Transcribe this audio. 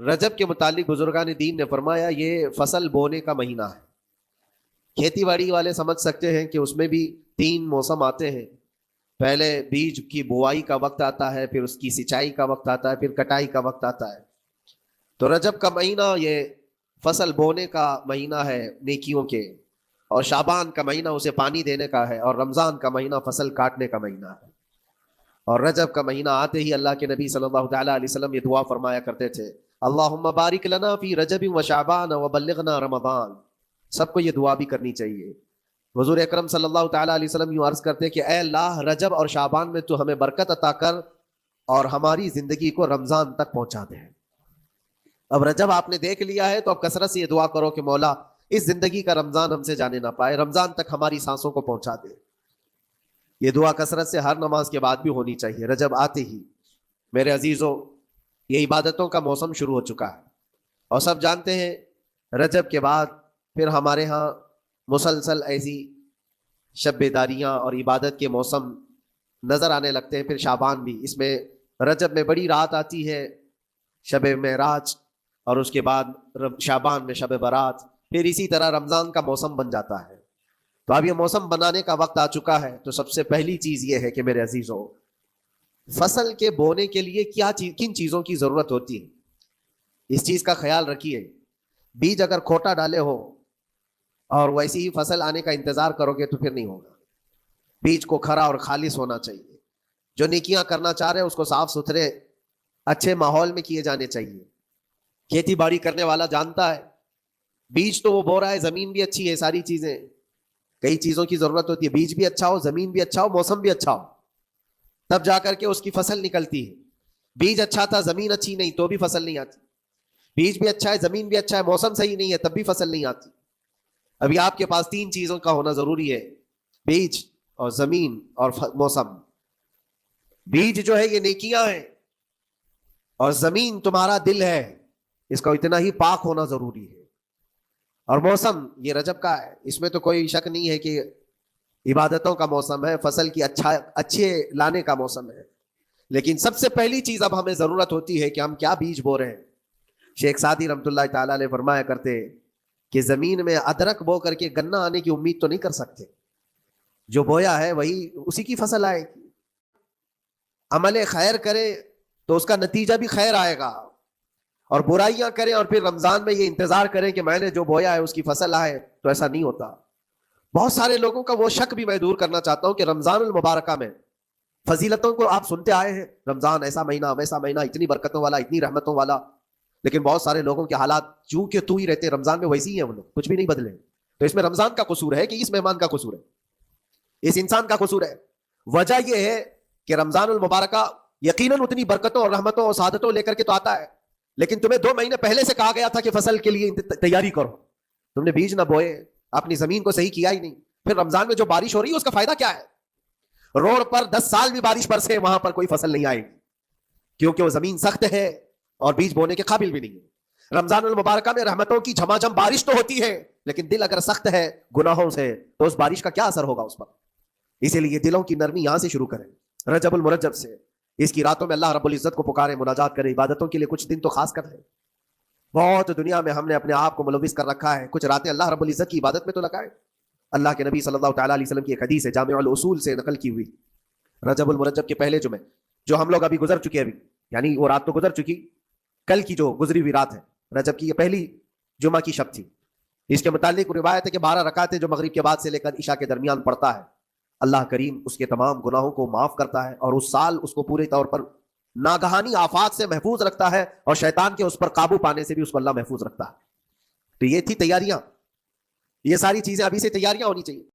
رجب کے متعلق بزرگان دین نے فرمایا یہ فصل بونے کا مہینہ ہے۔ کھیتی باڑی والے سمجھ سکتے ہیں کہ اس میں بھی 3 موسم آتے ہیں، پہلے بیج کی بوائی کا وقت آتا ہے، پھر اس کی سچائی کا وقت آتا ہے، پھر کٹائی کا وقت آتا ہے۔ تو رجب کا مہینہ یہ فصل بونے کا مہینہ ہے نیکیوں کے، اور شعبان کا مہینہ اسے پانی دینے کا ہے، اور رمضان کا مہینہ فصل کاٹنے کا مہینہ ہے۔ اور رجب کا مہینہ آتے ہی اللہ کے نبی صلی اللہ تعالیٰ علیہ وسلم یہ دعا فرمایا کرتے تھے، اللہم بارک لنا فی رجب و شعبان و بلغنا رمضان۔ سب کو یہ دعا بھی کرنی چاہیے۔ حضور اکرم صلی اللہ تعالیٰ علیہ وسلم یوں عرض کرتے کہ اے اللہ، رجب اور شعبان میں تو ہمیں برکت عطا کر اور ہماری زندگی کو رمضان تک پہنچا دے۔ اب رجب آپ نے دیکھ لیا ہے تو اب کثرت سے یہ دعا کرو کہ مولا اس زندگی کا رمضان ہم سے جانے نہ پائے، رمضان تک ہماری سانسوں کو پہنچا دے۔ یہ دعا کثرت سے ہر نماز کے بعد بھی ہونی چاہیے۔ رجب آتے ہی میرے عزیزوں یہ عبادتوں کا موسم شروع ہو چکا ہے، اور سب جانتے ہیں رجب کے بعد پھر ہمارے ہاں مسلسل ایسی شب بیداریاں اور عبادت کے موسم نظر آنے لگتے ہیں۔ پھر شعبان بھی، اس میں رجب میں بڑی رات آتی ہے شب معراج، اور اس کے بعد شعبان میں شب برات، پھر اسی طرح رمضان کا موسم بن جاتا ہے۔ تو اب یہ موسم بنانے کا وقت آ چکا ہے، تو سب سے پہلی چیز یہ ہے کہ میرے عزیزوں فصل کے بونے کے لیے کن چیزوں کی ضرورت ہوتی ہے، اس چیز کا خیال رکھیے۔ بیج اگر کھوٹا ڈالے ہو اور ویسی ہی فصل آنے کا انتظار کرو گے تو پھر نہیں ہوگا۔ بیج کو کھرا اور خالص ہونا چاہیے۔ جو نیکیاں کرنا چاہ رہے ہیں اس کو صاف ستھرے اچھے ماحول میں کیے جانے چاہیے۔ کھیتی باڑی کرنے والا جانتا ہے بیج تو وہ بو رہا ہے، زمین بھی اچھی ہے، ساری چیزیں، کئی چیزوں کی ضرورت ہوتی ہے۔ بیج بھی اچھا ہو، زمین بھی اچھا ہو، موسم بھی اچھا ہو، تب جا کر کے اس کی فصل نکلتی ہے۔ بیج اچھا تھا، زمین اچھی نہیں تو بھی فصل نہیں آتی۔ بیج بھی اچھا ہے، زمین بھی اچھا ہے، موسم صحیح نہیں ہے تب بھی فصل نہیں آتی۔ ابھی آپ کے پاس 3 چیزوں کا ہونا ضروری ہے، بیج اور زمین اور موسم۔ بیج جو ہے یہ نیکیاں ہیں، اور زمین تمہارا دل ہے، اس کا اتنا ہی پاک ہونا ضروری ہے۔ اور موسم یہ رجب کا ہے، اس میں تو کوئی شک نہیں ہے کہ عبادتوں کا موسم ہے، فصل کی اچھے لانے کا موسم ہے۔ لیکن سب سے پہلی چیز اب ہمیں ضرورت ہوتی ہے کہ ہم کیا بیج بو رہے ہیں۔ شیخ سعدی رحمۃ اللہ تعالیٰ علیہ فرمایا کرتے کہ زمین میں ادرک بو کر کے گنا آنے کی امید تو نہیں کر سکتے، جو بویا ہے وہی اسی کی فصل آئے گی۔ عمل خیر کرے تو اس کا نتیجہ بھی خیر آئے گا، اور برائیاں کریں اور پھر رمضان میں یہ انتظار کریں کہ میں نے جو بویا ہے اس کی فصل آئے، تو ایسا نہیں ہوتا۔ بہت سارے لوگوں کا وہ شک بھی میں دور کرنا چاہتا ہوں کہ رمضان المبارکہ میں فضیلتوں کو آپ سنتے آئے ہیں، رمضان ایسا مہینہ ویسا مہینہ، اتنی برکتوں والا، اتنی رحمتوں والا، لیکن بہت سارے لوگوں کے حالات چوں کہ تو ہی رہتے رمضان میں ویسے ہی ہیں، وہ لوگ کچھ بھی نہیں بدلے۔ تو اس میں رمضان کا قصور ہے کہ اس مہمان کا قصور ہے، اس انسان کا قصور ہے؟ وجہ یہ ہے کہ رمضان المبارکہ یقیناً اتنی برکتوں اور رحمتوں اور سعادتوں لے کر کے تو آتا ہے، لیکن تمہیں 2 مہینے پہلے سے کہا گیا تھا کہ فصل کے لیے تیاری کرو، تم نے بیج نہ بوئے، اپنی زمین کو صحیح کیا ہی نہیں، پھر رمضان میں جو بارش ہو رہی ہے اس کا فائدہ کیا ہے؟ روڈ پر 10 سال بھی بارش برسے وہاں پر کوئی فصل نہیں آئے گی، کیونکہ وہ زمین سخت ہے اور بیج بونے کے قابل بھی نہیں ہے۔ رمضان المبارکہ میں رحمتوں کی جھماجھم بارش تو ہوتی ہے، لیکن دل اگر سخت ہے گناہوں سے تو اس بارش کا کیا اثر ہوگا اس پر؟ اسی لیے دلوں کی نرمی یہاں سے شروع کریں، رجب المرجب سے۔ اس کی راتوں میں اللہ رب العزت کو پکارے، مناجات کرے، عبادتوں کے لیے کچھ دن تو خاص کر ہے۔ بہت دنیا میں ہم نے اپنے آپ کو ملوث کر رکھا ہے، کچھ راتیں اللہ رب العزت کی عبادت میں تو لگائے۔ اللہ کے نبی صلی اللہ تعالیٰ علیہ وسلم کی ایک حدیث ہے، جامع الاصول سے نقل کی ہوئی، رجب المرجب کے پہلے جمعے جو ہم لوگ ابھی گزر چکے، ابھی یعنی وہ رات تو گزر چکی، کل کی جو گزری ہوئی رات ہے رجب کی، یہ پہلی جمعہ کی شب تھی۔ اس کے متعلق روایت ہے کہ 12 رکعتیں جو مغرب کے بعد سے لے کر عشاء کے درمیان پڑھتا ہے، اللہ کریم اس کے تمام گناہوں کو معاف کرتا ہے، اور اس سال اس کو پورے طور پر ناگہانی آفات سے محفوظ رکھتا ہے، اور شیطان کے اس پر قابو پانے سے بھی اس کو اللہ محفوظ رکھتا ہے۔ تو یہ تھی تیاریاں، یہ ساری چیزیں ابھی سے تیاریاں ہونی چاہیے۔